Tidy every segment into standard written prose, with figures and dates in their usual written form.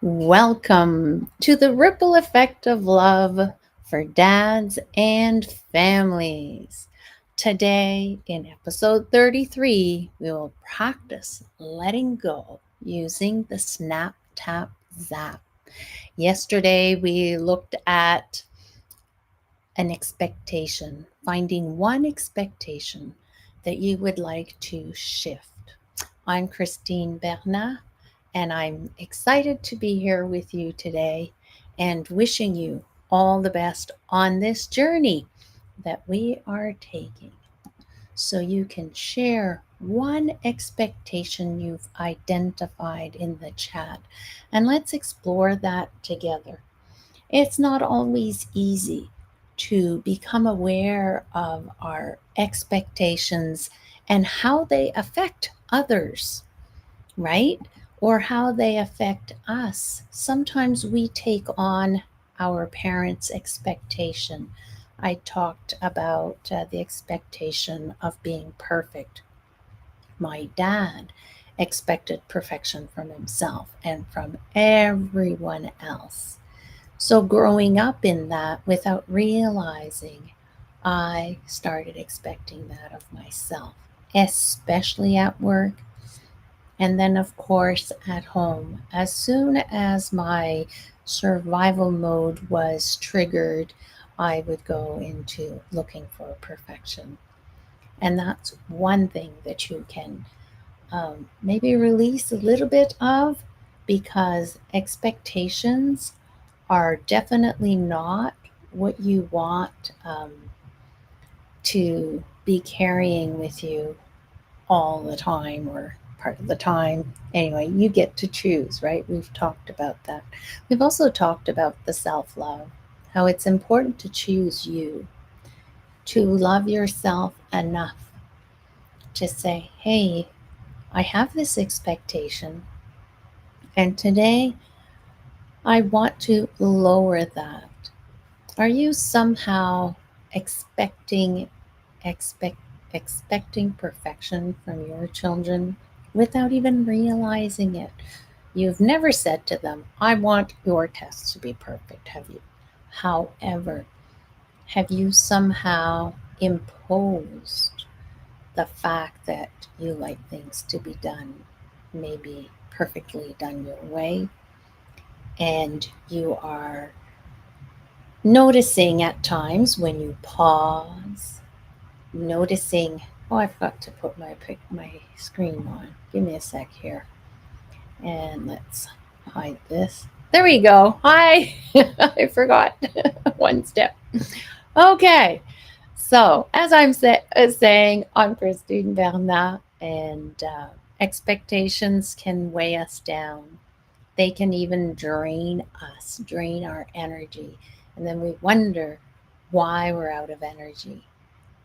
Welcome to the ripple effect of love for dads and families. Today, in episode 33, we will practice letting go using the Snap Tap Zap. Yesterday, we looked at an expectation, finding one expectation that you would like to shift. I'm Christine Bernat, and I'm excited to be here with you today and wishing you all the best on this journey that we are taking. So you can share one expectation you've identified in the chat, and let's explore that together. It's not always easy to become aware of our expectations and how they affect others, right? Or how they affect us. Sometimes we take on our parents' expectation. I talked about the expectation of being perfect. My dad expected perfection from himself and from everyone else. So, growing up in that without realizing, I started expecting that of myself, especially at work. And then, of course, at home. As soon as my survival mode was triggered, I would go into looking for perfection. And that's one thing that you can maybe release a little bit of, because expectations are definitely not what you want to be carrying with you all the time or part of the time. Anyway, you get to choose, right? We've talked about that. We've also talked about the self love, how it's important to choose you, to love yourself enough to say, hey, I have this expectation, and today I want to lower that. Are you somehow expecting expect expecting perfection from your children without even realizing it? You've never said to them, I want your tests to be perfect, have you? However, have you somehow imposed the fact that you like things to be done, maybe perfectly done your way, and you are noticing at times when you pause, noticing, oh, I forgot to put my screen on. Give me a sec here. And let's hide this. There we go. Hi. I forgot one step. Okay. So, as I'm saying, I'm Christine Bernat, and expectations can weigh us down. They can even drain us, drain our energy. And then we wonder why we're out of energy,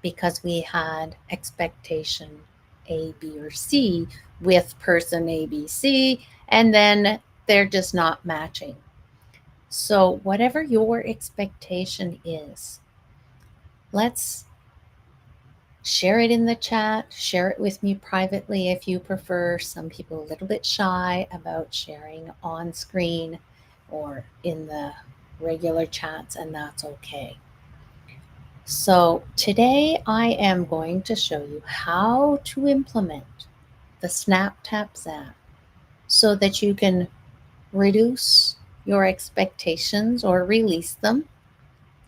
because we had expectation A, B, or C with person A, B, C, and then they're just not matching. So, whatever your expectation is, let's share it in the chat, share it with me privately if you prefer. Some people a little bit shy about sharing on screen or in the regular chats, and that's okay. So, today I am going to show you how to implement the Snap Tap Zap so that you can reduce your expectations or release them.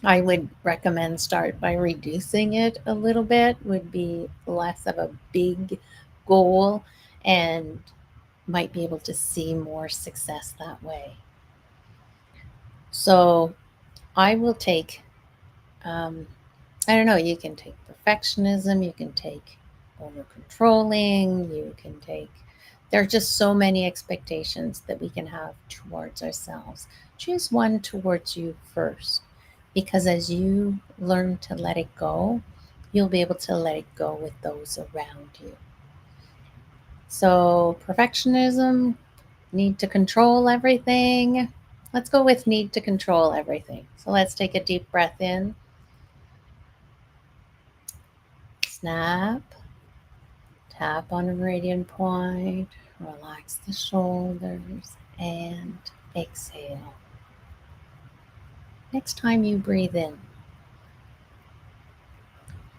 I would recommend start by reducing it a little bit, would be less of a big goal, and might be able to see more success that way. So, I will take I don't know, you can take perfectionism, you can take over controlling, you can take, there are just so many expectations that we can have towards ourselves. Choose one towards you first, because as you learn to let it go, you'll be able to let it go with those around you. So, perfectionism, need to control everything. Let's go with need to control everything. So, let's take a deep breath in. Snap. Tap on a meridian point, relax the shoulders, and exhale. Next time you breathe in,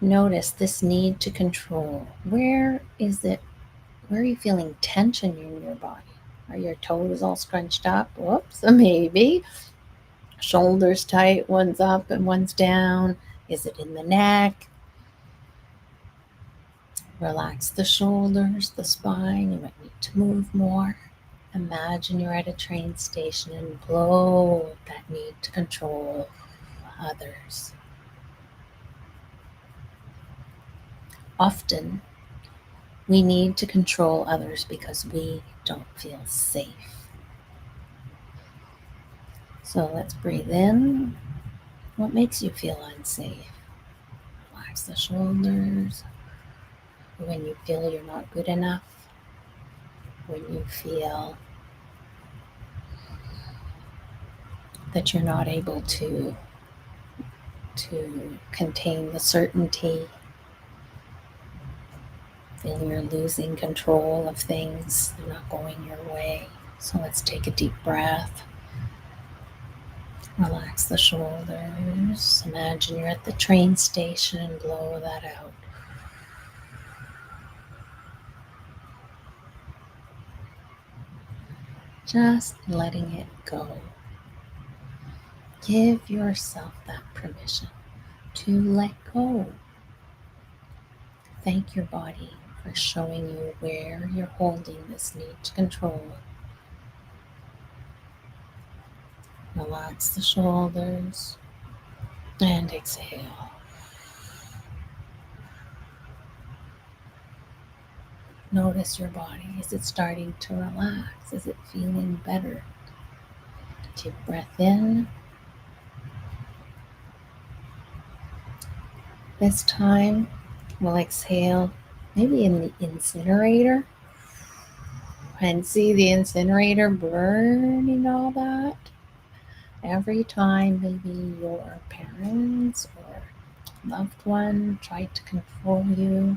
notice this need to control. Where is it? Where are you feeling tension in your body? Are your toes all scrunched up? Whoops, maybe. Shoulders tight, one's up and one's down. Is it in the neck? Relax the shoulders, the spine. You might need to move more. Imagine you're at a train station and blow that need to control others. Often, we need to control others because we don't feel safe. So let's breathe in. What makes you feel unsafe? Relax the shoulders. When you feel you're not good enough, when you feel that you're not able to contain the certainty, feel you're losing control of things, they're not going your way. So let's take a deep breath. Relax the shoulders. Imagine you're at the train station and blow that out. Just letting it go. Give yourself that permission to let go. Thank your body for showing you where you're holding this need to control. Relax the shoulders and exhale. Notice your body. Is it starting to relax? Is it feeling better? Deep breath in. This time, we'll exhale, maybe in the incinerator, and see the incinerator burning all that. Every time maybe your parents or loved one tried to control you,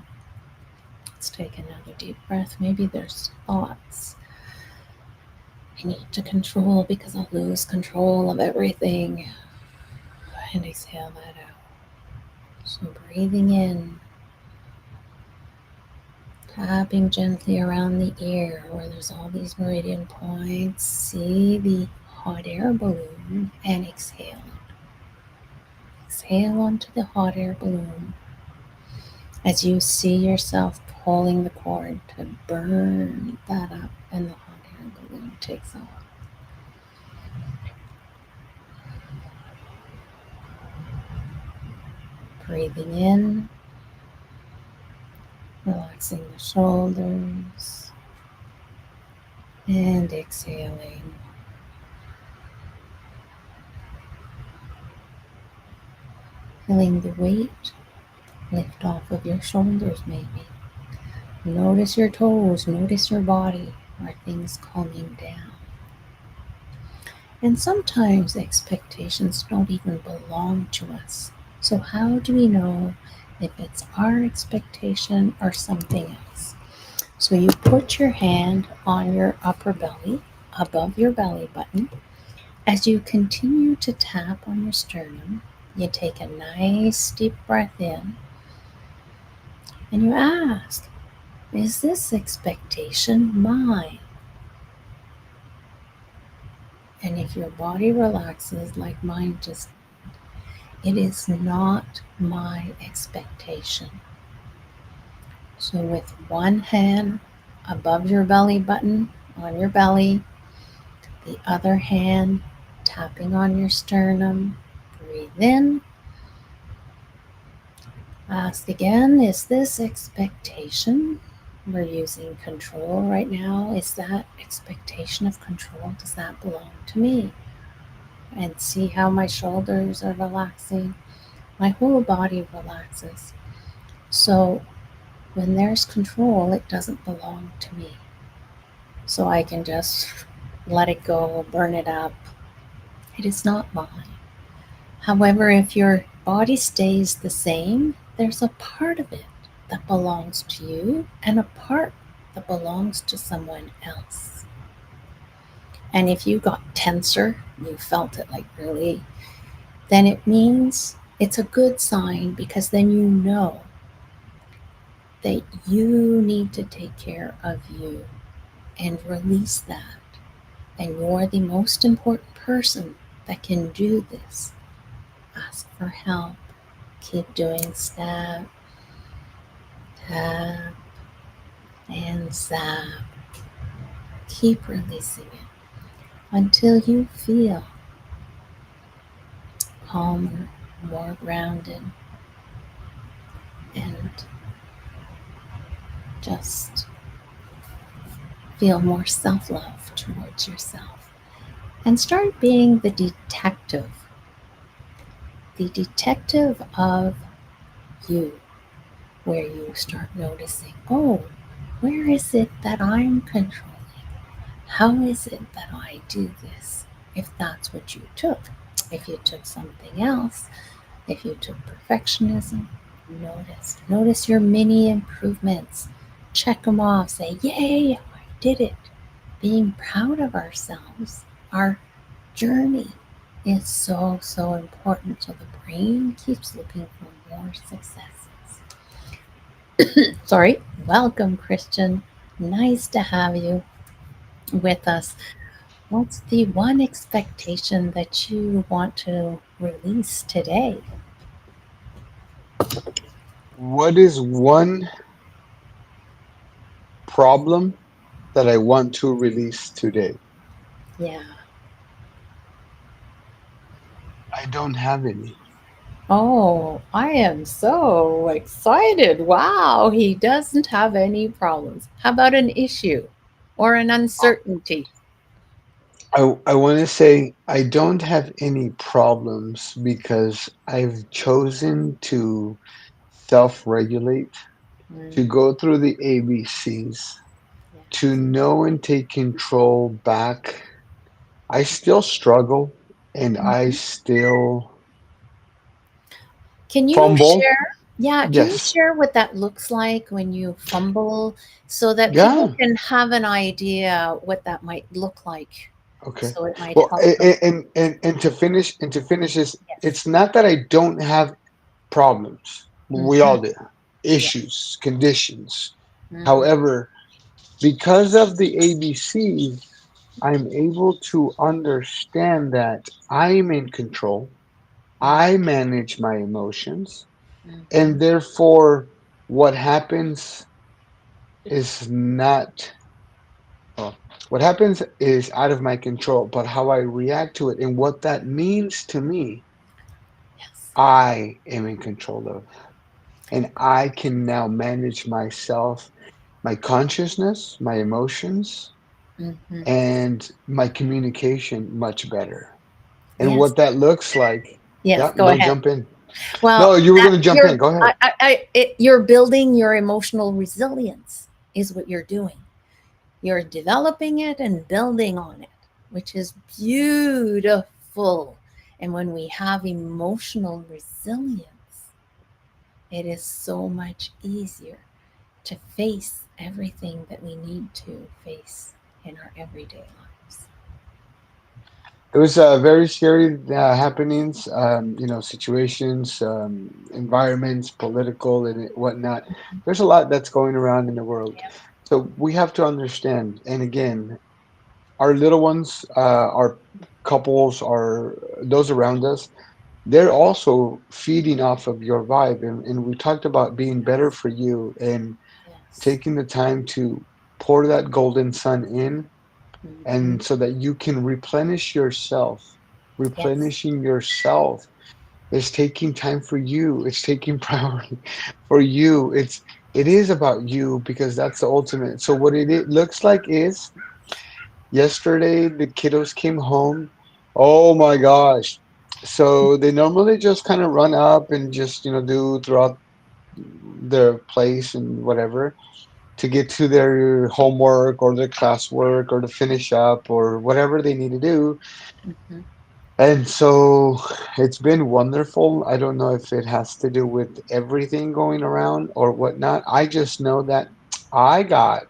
let's take another deep breath. Maybe there's thoughts. I need to control because I'll lose control of everything. And exhale that out. So breathing in, tapping gently around the ear where there's all these meridian points. See the hot air balloon and exhale. Exhale onto the hot air balloon as you see yourself pulling the cord to burn that up and the hot air balloon takes off. Breathing in, relaxing the shoulders, and exhaling. Feeling the weight lift off of your shoulders maybe. Notice your toes, notice your body. Are things calming down? And sometimes expectations don't even belong to us. So how do we know if it's our expectation or something else? So you put your hand on your upper belly, above your belly button. As you continue to tap on your sternum, you take a nice deep breath in and you ask, is this expectation mine? And if your body relaxes like mine just, it is not my expectation. So with one hand above your belly button on your belly, the other hand tapping on your sternum, breathe in. Ask again, is this expectation? We're using control right now. Is that expectation of control? Does that belong to me? And see how my shoulders are relaxing. My whole body relaxes. So when there's control, it doesn't belong to me. So I can just let it go, burn it up. It is not mine. However, if your body stays the same, there's a part of it that belongs to you and a part that belongs to someone else. And if you got tenser, you felt it like really, then it means it's a good sign because then you know that you need to take care of you and release that. And you're the most important person that can do this. Ask for help. Keep doing snap, tap, and zap. Keep releasing it until you feel calmer, more grounded, and just feel more self love towards yourself. And start being the detective of you, where you start noticing, oh, where is it that I'm controlling? How is it that I do this? If that's what you took. If you took something else, if you took perfectionism, notice your mini improvements. Check them off. Say, yay, I did it. Being proud of ourselves, our journey is so, so important. So the brain keeps looking for more successes. Sorry. Welcome, Christian. Nice to have you with us. What's the one expectation that you want to release today? What is one problem that I want to release today? Yeah. I don't have any. Oh, I am so excited. Wow, he doesn't have any problems. How about an issue or an uncertainty? I want to say I don't have any problems because I've chosen to self-regulate, to Mm, go through the ABCs, to yes. know and take control back. I still struggle and I Mhm. still Can you fumble. share? Yeah, can you Yes. share what that looks like when you fumble so that people Yeah. can have an idea what that might look like? Okay. So it might Well, help them. and to finish this, Yes. it's not that I don't have problems. We Hmm. all do. Yeah. Issues, conditions. Hmm. However, because of the ABC, I'm able to understand that I'm in control. I manage my emotions, Hmm. and therefore, what happens is not. Well, what happens is out of my control, but how I react to it and what that means to me, Yes. I am in control of. And I can now manage myself, my consciousness, my emotions, Hmm. and my communication much better. And Yes. what that looks like, Yes. yeah, Go no, ahead. jump in. Well, No, you were that going to jump you're in. Go ahead. you're building your emotional resilience is what you're doing. You're developing it and building on it, which is beautiful. And when we have emotional resilience, it is so much easier to face everything that we need to face in our everyday lives. It was very scary happenings, situations, environments, political and whatnot. There's a lot that's going around in the world. So we have to understand. And again, our little ones, our couples, our those around us, they're also feeding off of your vibe. And we talked about being better for you and Yes. taking the time to pour that golden sun in Hmm. and so that you can replenish yourself. Yes. Replenishing yourself is taking time for you. It's taking priority for you. it is about you because that's the ultimate. So what it looks like is yesterday the kiddos came home. Oh my gosh. So they normally just kind of run up and just do throughout their place and whatever to get to their homework or their classwork or to finish up or whatever they need to do. Hmm. And so it's been wonderful. I don't know if it has to do with everything going around or whatnot. I just know that I got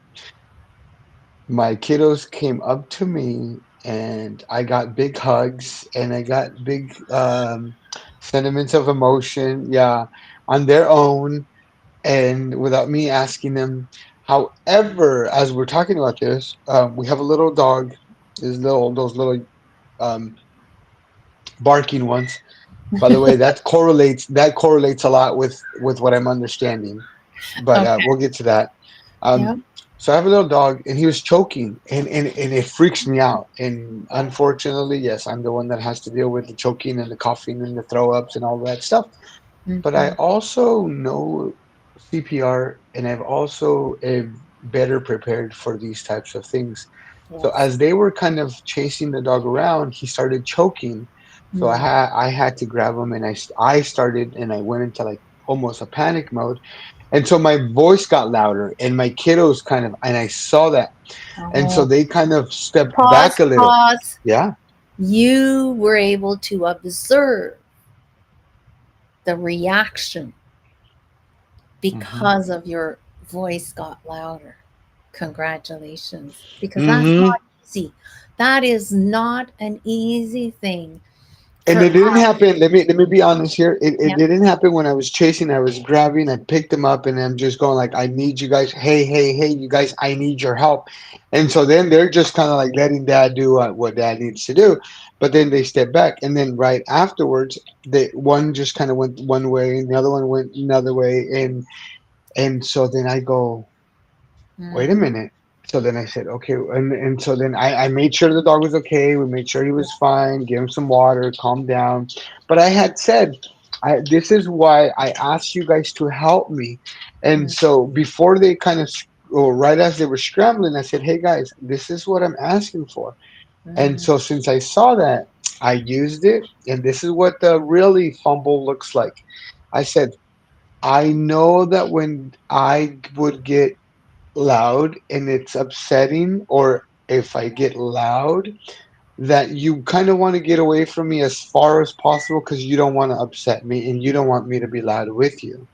my kiddos came up to me and I got big hugs and I got big sentiments of emotion, yeah, on their own and without me asking them. However, as we're talking about this, we have a little dog, those little um, barking ones. By the way, that correlates a lot with what I'm understanding, but Okay. we'll get to that. Yeah. Um, so I have a little dog, and he was choking, and it freaks me out. And Yeah. unfortunately, yes, I'm the one that has to deal with the choking and the coughing and the throw ups and all that stuff. But I Mm-hmm. also know CPR, and I've also better prepared for these types of things. So Yes. as they were kind of chasing the dog around, he started choking. So I Mm. had I had to grab him, and I started and I went into like almost a panic mode, and so my voice got louder, and my kiddos kind of, and I saw that, and so Oh, they kind of stepped back pause, a little. pause. Yeah. You were able to observe the reaction Hmm. because of your voice got louder. Congratulations, because that's Hmm. not easy. That is not an easy thing And for it didn't us. happen. Let me be honest here. It Yeah. didn't happen when I was chasing. I was grabbing. I picked him up, and I'm just going like, "I need you guys. Hey, hey, hey, you guys! I need your help." And so then they're just kind of like letting Dad do what Dad needs to do, but then they step back, and then right afterwards, the one just kind of went one way, and the other one went another way, and so then I go, wait a Mm-hmm. minute. So then I said, okay. And so then I made sure the dog was okay. We made sure he was fine, gave him some water, calm down. But I had said, this is why I asked you guys to help me. And so before they kind of, or right as they were scrambling, I said, hey guys, this is what I'm asking for. And Mm-hmm. so since I saw that, I used it. And this is what the really fumble looks like. I said, I know that when I would get loud and it's upsetting, or if I get loud, that you kind of want to get away from me as far as possible because you don't want to upset me and you don't want me to be loud with you.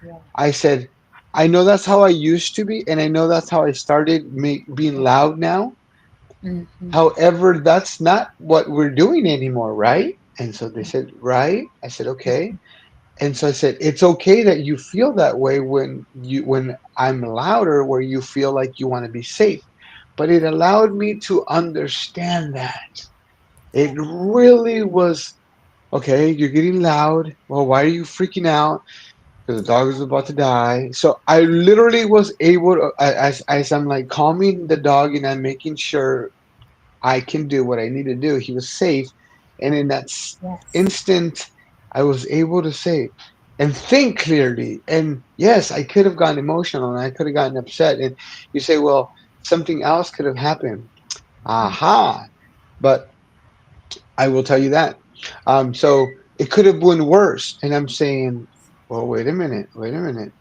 Yeah. I said, I know that's how I used to be, and I know that's how I started being Yeah. loud now. Mm-hmm. However, that's not what we're doing anymore, right? And so they said, right? I said, okay. And so I said, it's okay that you feel that way when I'm louder, where you feel like you want to be safe. But it allowed me to understand that. It Yeah. really was okay, you're getting loud. Well, why are you freaking out? Because the dog is about to die. So I literally was able to, as I'm like calming the dog and I'm making sure I can do what I need to do. He was safe. And in that Yes. instant, I was able to say and think clearly. And yes, I could have gotten emotional and I could have gotten upset. And you say, well, something else could have happened. Mm-hmm. Aha. But I will tell you that. So it could have been worse. And I'm saying, well, wait a minute, wait a minute.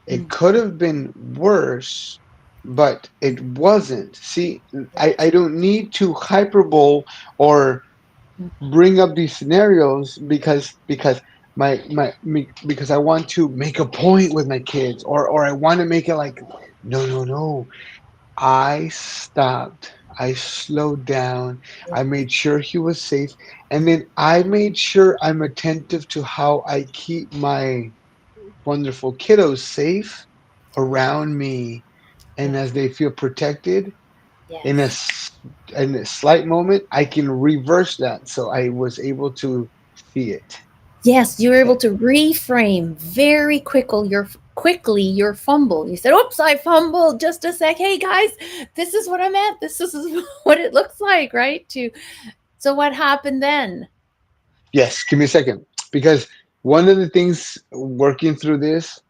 It could have been worse, but it wasn't. See, I Yes. don't need to hyperbole or Mm-hmm. bring up these scenarios because because I want to make a point with my kids, or I want to make it like, no, no, no. I stopped. I slowed down. I Yes. made sure he was safe, and then I made sure I'm attentive to how I keep my wonderful kiddos safe around me, and Yes. as they feel protected in Yes. in a slight moment, I can reverse that. So I was able to see it. Yes, you were able to reframe very quickly your fumble. You said, "Oops, I fumbled just a sec. Hey guys, this is what I meant. This is what it looks like, right?" To so what happened then? Yes, give me a second. Because one of the things working through this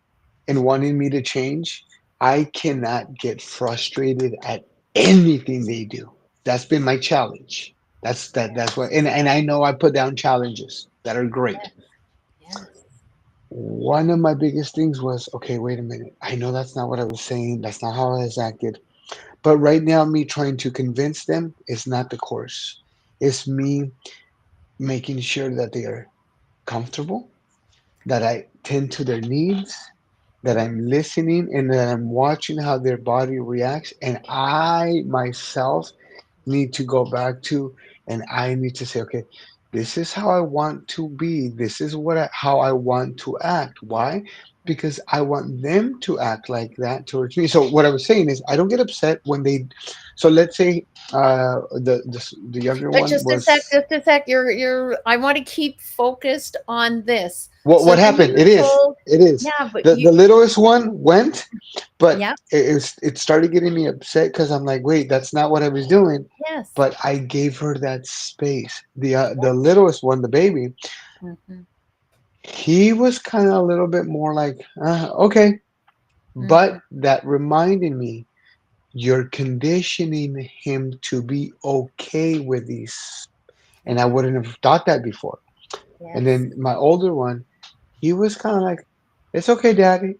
and wanting me to change, I cannot get frustrated at anything they do. That's been my challenge. That's what, and I know I put down challenges that are great. Yes. Yes. One of my biggest things was, okay, wait a minute. I know that's not what I was saying. That's not how I was acted. But right now, me trying to convince them is not the course. It's me making sure that they are comfortable, that I tend to their needs, that Yeah. I'm listening, and that I'm watching how their body reacts. And I myself need to go back to, and I need to say, okay, this is how I want to be. This is how I want to act. Why? Because I want them to act like that towards me. So what I was saying is, I don't get upset when they. So let's say the younger one Just a sec, was. just a sec. You're. I want to keep focused on this. What So then happened? you It is. told, It is. yeah, but The you, littlest one went, but yeah, it started getting me upset because I'm like, wait, that's not what I was doing. yes, But I gave her that space. The littlest one, the baby, mm-hmm, he was kind of a little bit more like, okay. mm-hmm, But that reminded me, you're conditioning him to be okay with these, and I yes, wouldn't have thought that before. And yes, then my older one, he was kind of like, it's okay, daddy.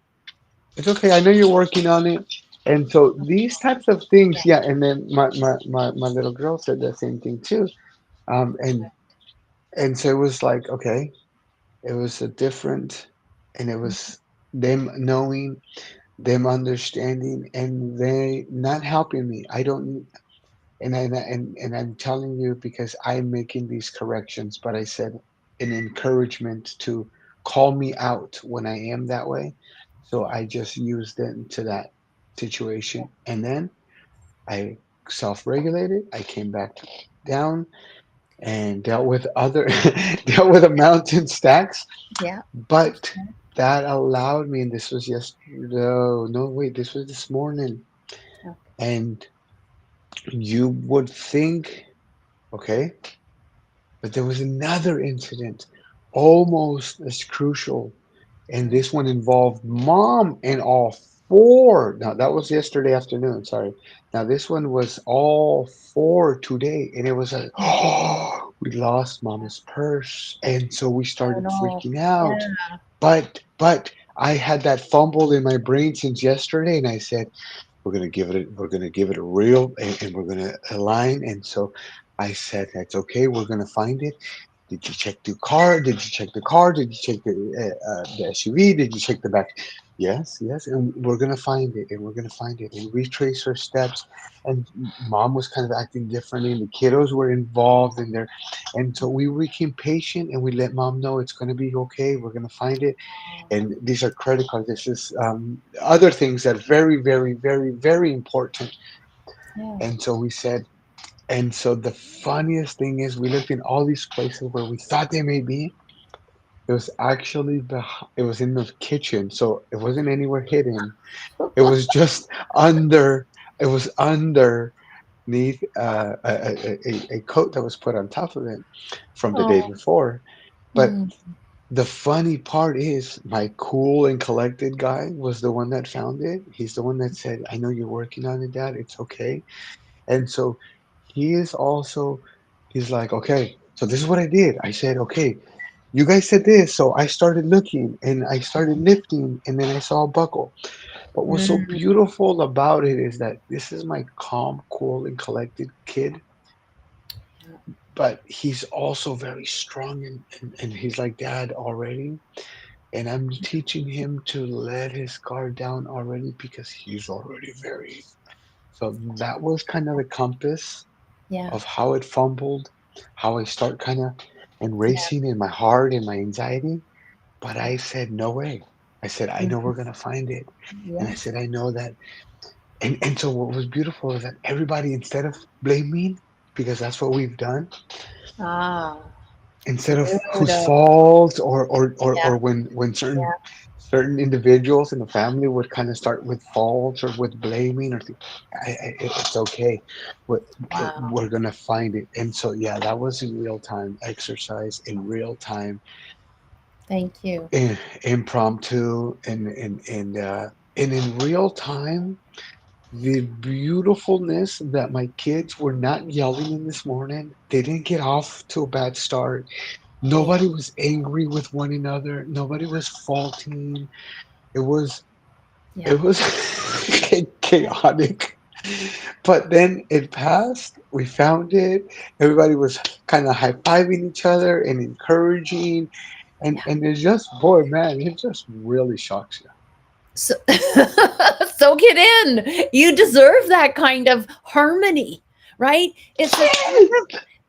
It's okay. I know you're working on it. And so these types of things, yeah, yeah. And then my little girl said the same thing too. Um, and and so it was like, okay, it was a different, and it was them knowing, them understanding, and they not helping me. I don't, and I'm telling you because I'm making these corrections, but I said an encouragement to call me out when I am that way. So yeah, I just used it into that situation. And then I self-regulated. I came back down and dealt with other dealt with the mountain stacks. yeah. But that allowed me, and this was yesterday. No, wait, this was this morning. Okay. And you would think, okay, but there was another incident almost as crucial, and Mm, this one involved mom and all four. Now, that was yesterday afternoon, sorry. Now, this one was all four today, and it was like, oh, we lost mama's purse. And so we oh started no. freaking out. Yeah. But I had that fumbled in my brain since yesterday, and I said, we're gonna give it a real, and we're gonna align. And so I said, that's okay. We're gonna find it. Did you check the car? Did you check the car? Did you check the SUV? Did you check the back? Yes, yes. And we're gonna find it, and we're gonna find it, and retrace her steps. And mom was kind of acting differently, and the kiddos were involved in there. And so we became patient, and we let mom know it's gonna be okay. We're gonna find it, Oh, and these are credit cards. This is other things that very, very, very, very important. yeah. And so we said, and so the funniest thing is, we looked in all these places where we thought they may be. It was actually it was in the kitchen, so it wasn't anywhere hidden. It was just under. It was underneath a coat that was put on top of it from the day Oh. before. But Mm, the funny part is, my cool and collected guy was the one that found it. He's the one that said, I know you're working on it, Dad. It's okay. And so he is also, he's like, okay, so this is what I did. I said, okay, you guys said this. So I started looking and I started lifting, and then I saw a buckle. But what's so mm, beautiful about it is that this is my calm, cool, and collected kid. But he's also very strong, and he's like dad already. And I'm teaching him to let his guard down already because he's already very. So that was kind of the compass yeah. of how it fumbled, how I start kind of and Yeah. racing in my heart and my anxiety. But Yeah. I said, no way. I said, I know we're Mhm. going to find it. And I Yes. said, I know that. And so what was beautiful is that everybody, instead of blaming, because that's what we've done, Ah, instead of whose beautiful. fault, Yeah. or when Yeah. certain individuals in the family would kind of start with faults or with blaming, or it's okay, we're, Wow. we're gonna find it. And so yeah, that was in real time exercise, in real time, Thank you. impromptu, and in real time, the beautifulness that my kids were not yelling in this morning. They didn't get off to a bad start. Yeah. Nobody was angry with one another. Nobody was faulting. It was Yeah. it was Yeah. chaotic. But then it passed. We found it. Everybody was kind of high-fiving each other and encouraging. Yeah. And it's just, boy, man, it just really shocks you. So, soak it in. You deserve that kind of harmony, right? It's just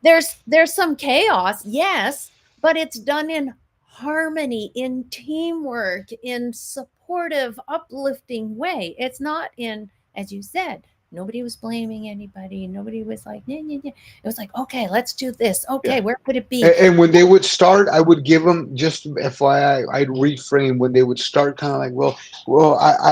Yes. there's some chaos, yes, but it's done in harmony, in teamwork, in supportive, uplifting way. It's not in, as you said, nobody was blaming anybody. Nobody was like, nah, nah, nah. It was like, okay, let's do this. Yeah. Okay, where could it be? And when they would start, I would give them just FYI. I'd reframe when they would start, kind of like, well,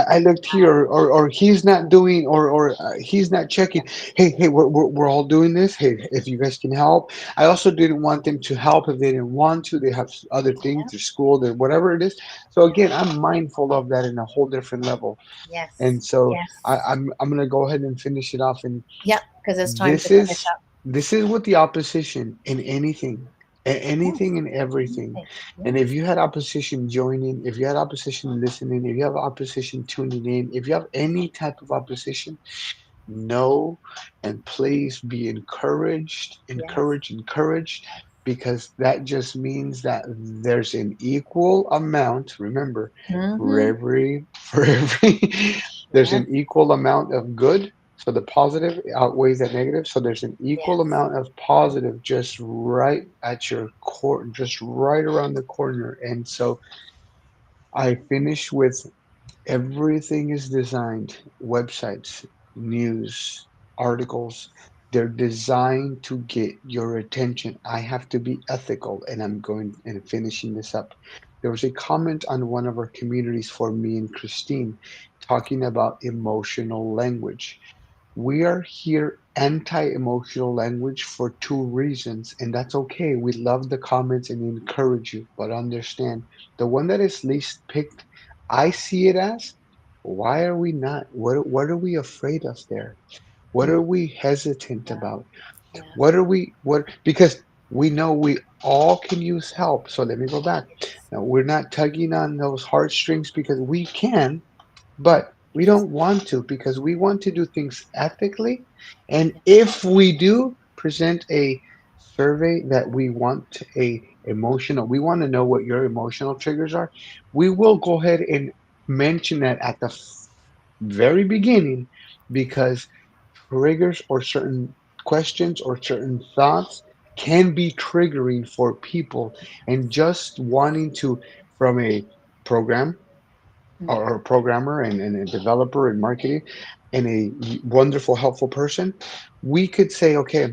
I looked here, or he's not doing, or he's not checking. Hey, we're all doing this. Hey, if you guys can help. I also didn't want them to help if they didn't want to. They have other things, Yep, their school, their whatever it is. So again, I'm mindful of that in a whole different level. yes, And so yes, I'm gonna go ahead and finish it off. And yep, because it's time to this finish is up. this is what the opposition in anything, Yes, anything and everything. anything. And if Yes, you had opposition joining, if you had opposition listening, if you have opposition tuning in, if you have any type of opposition, know and please be encouraged, yes. encouraged, because that just means that there's an equal amount. Remember, for Mm-hmm. every for every there's Yes, an equal amount of good. So the positive outweighs that negative. So there's an equal yes. amount of positive just right at your core, just right around the corner. And so I finish with everything is designed, websites, news, articles, they're designed to get your attention. I have to be ethical, and I'm going and finishing this up. There was a comment on one of our communities for me and Christine talking about emotional language. We are here anti-emotional language for two reasons, and that's okay. We love the comments and encourage you, but understand the one that is least picked, I see it as, why are we not? What are we afraid of there? What Mm, are we hesitant yeah, about? yeah. What are we what because we know we all can use help. So let me go back. Now we're not tugging on those heartstrings because we can, but we Yes, don't want to because we want to do things ethically. And yes, if we do present a survey that we want we want to know what your emotional triggers are, we will go ahead and mention that at the very beginning because triggers or certain questions or certain thoughts can be triggering for people and just wanting to from a program mm, or a programmer and a developer in marketing and a wonderful, helpful person, we could say, okay,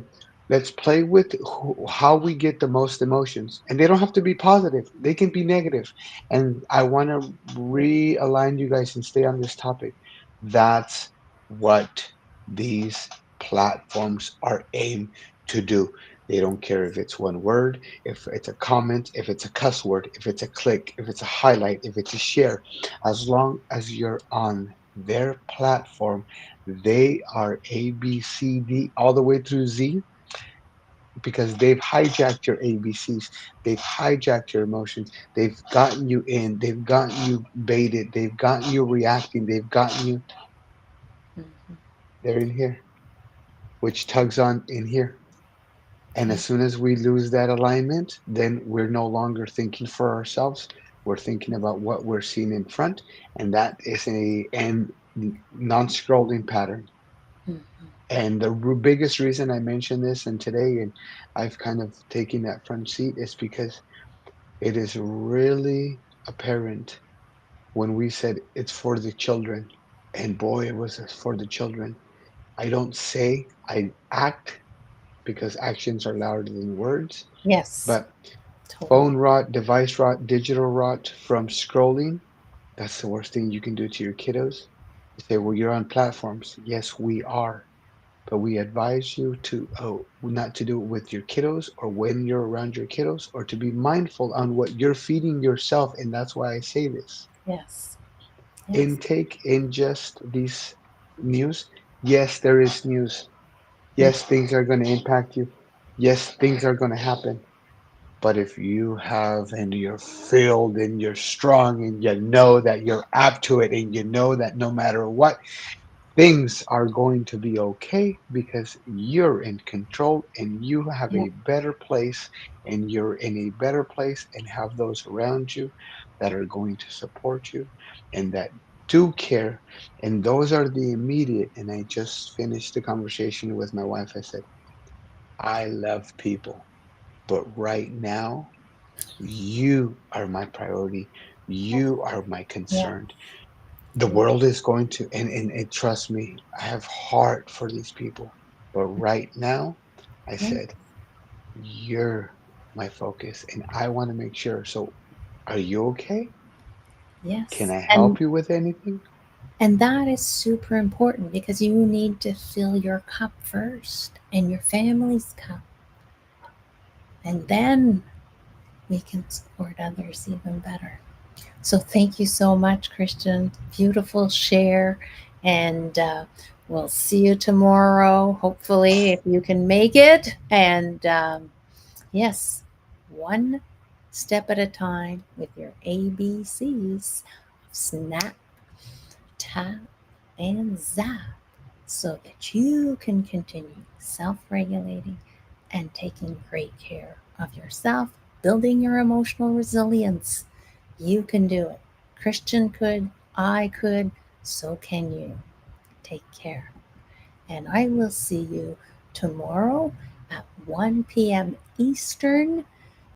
let's play with how we get the most emotions. And they don't have to be positive, they can be negative. And I want to realign you guys and stay on this topic. That's what these platforms are aimed to do. They don't care if it's one word, if it's a comment, if it's a cuss word, if it's a click, if it's a highlight, if it's a share, as long as you're on their platform, they are A, B, C, D, all the way through Z, because they've hijacked your ABCs. They've hijacked your emotions. They've gotten you in. They've gotten you baited. They've gotten you reacting. They've gotten you, mhm, they're in here, which tugs on in here. And as mm, soon as we lose that alignment, then we're no longer thinking for ourselves. We're thinking about what we're seeing in front, and that is a and non-scrolling pattern. mhm, And the biggest reason I mention this and today, and I've kind of taken that front seat, is because it is really apparent when we said it's for the children, and boy, it was for the children. I don't say, I act because actions are louder than words. yes, But phone totally. rot, device rot, digital rot from scrolling, that's the worst thing you can do to your kiddos. You say, well, you're on platforms. Yes, we are. But we advise you to not to do it with your kiddos or when you're around your kiddos or to be mindful on what you're feeding yourself. And that's why I say this. Yes, yes, Intake, ingest these news. Yes, there is news. mm, Yes, things are going to impact you. Yes, things are going to happen. But if you have and you're filled and you're strong and you know that you're up to it and you know that no matter what, things are going to be okay because you're in control and you have yeah, a better place and you're in a better place and have those around you that are going to support you and that do care. And those are the immediate. And I just finished the conversation with my wife. I said, I love people, but right now, you are my priority. You are my Yeah. concern. The world is going to, and trust me, I have heart for these people. But right now, I Yeah. said, you're my focus, and I want to make sure. So, are you okay? Can Yes. I And help you with anything? that is super important because you need to fill your cup first and your family's cup. And then we can support others even better. So thank you so much, Christian. Beautiful share. And we'll see you tomorrow, hopefully, if you can make it. And yes, one step at a time with your ABCs of Snap, Tap, and Zap so that you can continue self regulating and taking great care of yourself, building your emotional resilience. You can do it. Christian could, I could, so can you. Take care. And I will see you tomorrow at 1 p.m. Eastern.